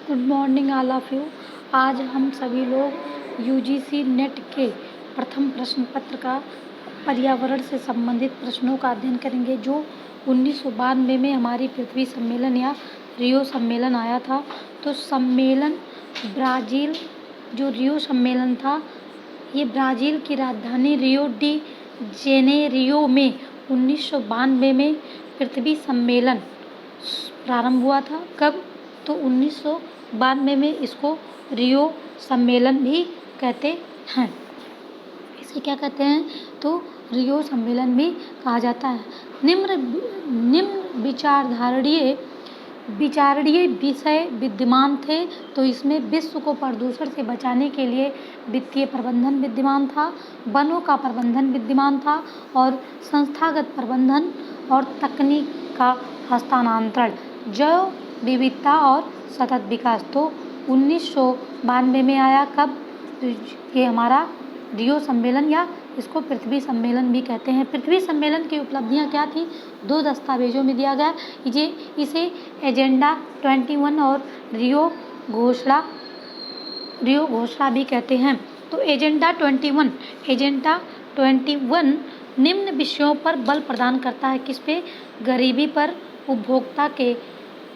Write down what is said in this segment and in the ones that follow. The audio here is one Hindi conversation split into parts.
Good morning all of you. आज हम सभी लोग यूजीसी नेट के प्रथम प्रश्न पत्र का पर्यावरण से संबंधित प्रश्नों का अध्ययन करेंगे, जो 1992 में हमारी पृथ्वी सम्मेलन या रियो सम्मेलन आया था। तो सम्मेलन ब्राज़ील, जो रियो सम्मेलन था, ये ब्राज़ील की राजधानी रियो डी जेनेरियो में 1992 में पृथ्वी सम्मेलन प्रारंभ हुआ था। कब? तो 1992 में इसको रियो सम्मेलन भी कहते हैं। इसे क्या कहते हैं? तो रियो सम्मेलन भी कहा जाता है। निम्न विचारणीय विषय विद्यमान थे। तो इसमें विश्व को प्रदूषण से बचाने के लिए वित्तीय प्रबंधन विद्यमान था, वनों का प्रबंधन विद्यमान था, और संस्थागत प्रबंधन और तकनीक का हस्तांतरण, जैव विविधता और सतत विकास। तो 1992 में आया। कब? ये हमारा रियो सम्मेलन, या इसको पृथ्वी सम्मेलन भी कहते हैं। पृथ्वी सम्मेलन की उपलब्धियां क्या थी? 2 दस्तावेजों में दिया गया। इसे एजेंडा 21 और रियो घोषणा भी कहते हैं। तो एजेंडा 21 निम्न विषयों पर बल प्रदान करता है। किस पे? गरीबी पर,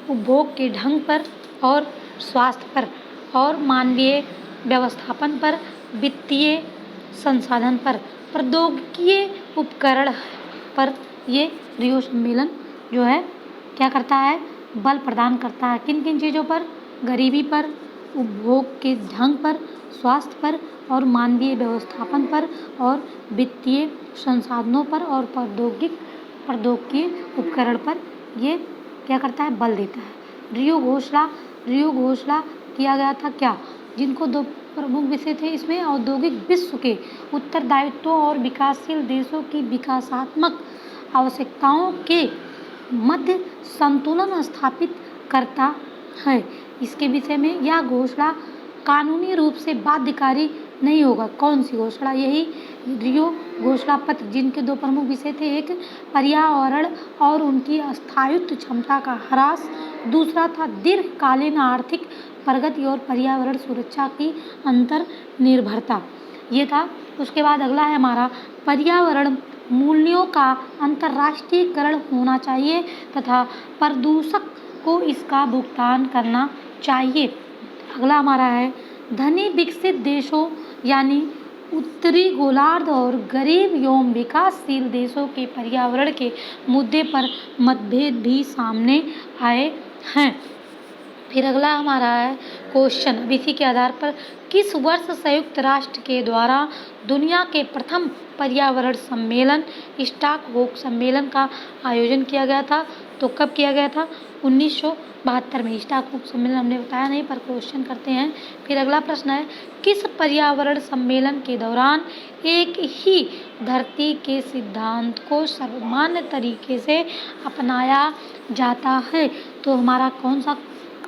उपभोग के ढंग पर और स्वास्थ्य पर, और मानवीय व्यवस्थापन पर, वित्तीय संसाधन पर, प्रौद्योगिकीय उपकरण पर। ये रियो सम्मेलन जो है क्या करता है? बल प्रदान करता है। किन किन चीज़ों पर? गरीबी पर, उपभोग के ढंग पर, स्वास्थ्य पर, और मानवीय व्यवस्थापन पर, और वित्तीय संसाधनों पर, और प्रौद्योगिकीय उपकरण पर ये क्या करता है? बल देता है। रियो घोषणा किया गया था क्या? जिनको 2 प्रमुख विषय थे इसमें: औद्योगिक विश्व के उत्तरदायित्वों और विकासशील देशों की विकासात्मक आवश्यकताओं के मध्य संतुलन स्थापित करता है। इसके विषय में यह घोषणा कानूनी रूप से बाध्यकारी नहीं होगा। कौन सी घोषणा? यही रियो घोषणा पत्र, जिनके 2 प्रमुख विषय थे: एक पर्यावरण और उनकी स्थायित्व क्षमता का ह्रास, दूसरा था दीर्घकालीन आर्थिक प्रगति और पर्यावरण सुरक्षा की अंतर्निर्भरता। ये था। उसके बाद अगला है हमारा पर्यावरण मूल्यों का अंतर्राष्ट्रीयकरण होना चाहिए तथा प्रदूषक को इसका भुगतान करना चाहिए। अगला हमारा है धनी विकसित देशों यानी उत्तरी गोलार्ध और गरीब एवं विकासशील देशों के पर्यावरण के मुद्दे पर मतभेद भी सामने आए हैं। फिर अगला हमारा है क्वेश्चन। अब इसी के आधार पर किस वर्ष संयुक्त राष्ट्र के द्वारा दुनिया के प्रथम पर्यावरण सम्मेलन स्टॉकहोम सम्मेलन का आयोजन किया गया था? तो कब किया गया था? 1972 में। स्टॉकहोम सम्मेलन हमने बताया नहीं, पर क्वेश्चन करते हैं। फिर अगला प्रश्न है किस पर्यावरण सम्मेलन के दौरान एक ही धरती के सिद्धांत को सर्वमान्य तरीके से अपनाया जाता है? तो हमारा कौन सा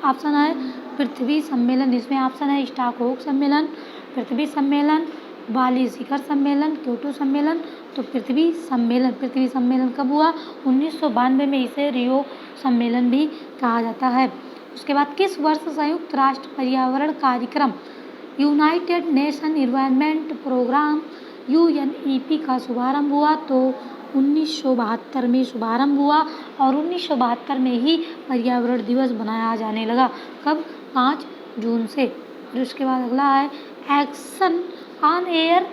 ऑप्शन है? पृथ्वी सम्मेलन। इसमें ऑप्शन है स्टॉकहोम सम्मेलन, पृथ्वी सम्मेलन, बाली शिखर सम्मेलन, क्योटो सम्मेलन। तो पृथ्वी सम्मेलन कब हुआ? 1992 में। इसे रियो सम्मेलन भी कहा जाता है। उसके बाद किस वर्ष संयुक्त राष्ट्र पर्यावरण कार्यक्रम United Nation Environment Programme UNEP का शुभारंभ हुआ? तो 1972 में शुभारंभ हुआ, और 1972 में ही पर्यावरण दिवस मनाया जाने लगा। कब? 5 जून से। और उसके बाद अगला है एक्शन ऑन एयर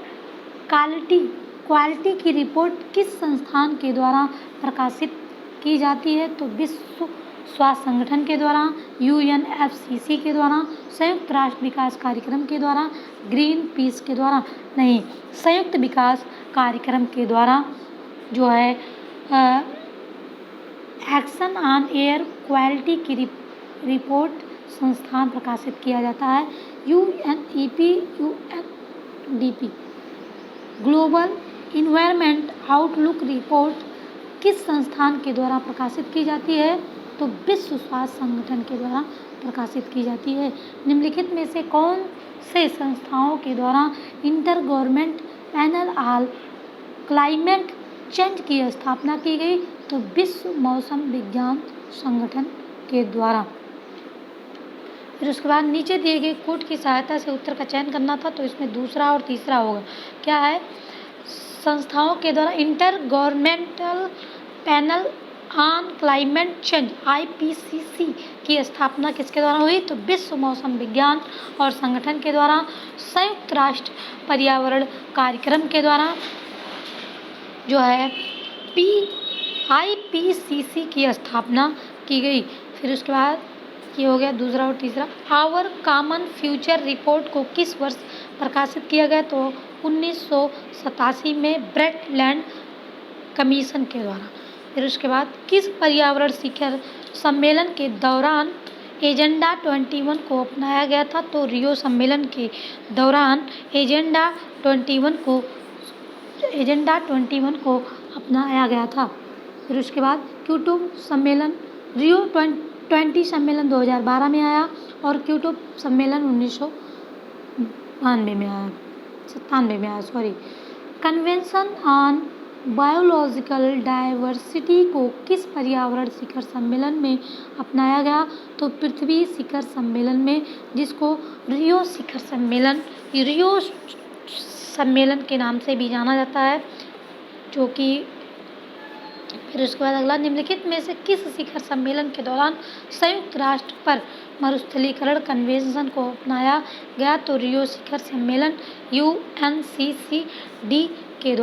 क्वालिटी की रिपोर्ट किस संस्थान के द्वारा प्रकाशित की जाती है? तो विश्व स्वास्थ्य संगठन के द्वारा, UNFCCC के द्वारा, संयुक्त राष्ट्र विकास कार्यक्रम के द्वारा, ग्रीन पीस के द्वारा। नहीं, संयुक्त विकास कार्यक्रम के द्वारा जो है एक्शन ऑन एयर क्वालिटी की रिपोर्ट संस्थान प्रकाशित किया जाता है। UNDP global environment outlook report किस संस्थान के द्वारा प्रकाशित की जाती है? तो विश्व स्वास्थ्य संगठन के द्वारा प्रकाशित की जाती है। निम्नलिखित में से कौन से संस्थाओं के द्वारा inter government panel on climate change की स्थापना की गई? तो विश्व मौसम विज्ञान संगठन के द्वारा। फिर उसके बाद नीचे दिए गए कोड की सहायता से उत्तर का चयन करना था, तो इसमें दूसरा और तीसरा होगा। क्या है? संस्थाओं के द्वारा inter governmental panel on climate change IPCC की स्थापना किसके द्वारा हुई? तो विश्व मौसम विज्ञान और संगठन के द्वारा, संयुक्त राष्ट्र पर्यावरण कार्यक्रम के द्वारा जो है IPCC की स्थापना की गई। फिर उसके बाद ये हो गया दूसरा और तीसरा। आवर कॉमन फ्यूचर रिपोर्ट को किस वर्ष प्रकाशित किया गया? तो 1987 में ब्रेटलैंड कमीशन के द्वारा। फिर उसके बाद किस पर्यावरण शिखर सम्मेलन के दौरान एजेंडा 21 को अपनाया गया था? तो रियो सम्मेलन के दौरान एजेंडा 21 को अपनाया गया था। फिर उसके बाद क्योटो सम्मेलन, रियो 20 सम्मेलन 2012 में आया और क्योटो सम्मेलन 1992 में आया, 97 में आया, sorry. Convention on biological diversity को किस पर्यावरण शिखर सम्मेलन में अपनाया गया? तो पृथ्वी शिखर सम्मेलन में, जिसको रियो सम्मेलन के नाम से भी जाना जाता है, जो कि फिर उसके बाद अगला, निम्नलिखित में से किस शिखर सम्मेलन के दौरान संयुक्त राष्ट्र पर मरुस्थलीकरण कन्वेंशन को अपनाया गया? तो रियो शिखर सम्मेलन UNCCD के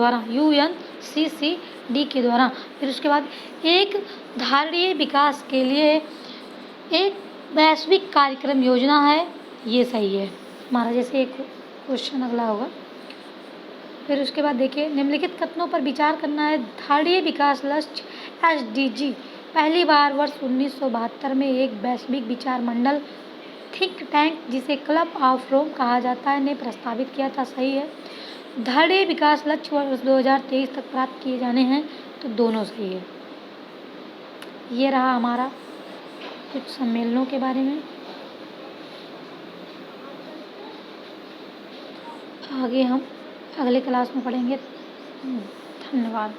द्वारा। फिर उसके बाद एक धारणीय विकास के लिए एक वैश्विक कार्यक्रम योजना है, ये सही है हमारा। जैसे एक क्वेश्चन अगला होगा। फिर उसके बाद देखिए, निम्नलिखित कथनों पर विचार करना है। धारणीय विकास लक्ष्य SDG पहली बार वर्ष 1972 में एक वैश्विक विचार मंडल थिंक टैंक, जिसे क्लब ऑफ रोम कहा जाता है, ने प्रस्तावित किया था, सही है। धारणीय विकास लक्ष्य वर्ष 2023 तक प्राप्त किए जाने हैं, तो दोनों सही है। ये रहा हमारा कुछ सम्मेलनों के बारे में। आगे हम अगले क्लास में पढ़ेंगे। धन्यवाद।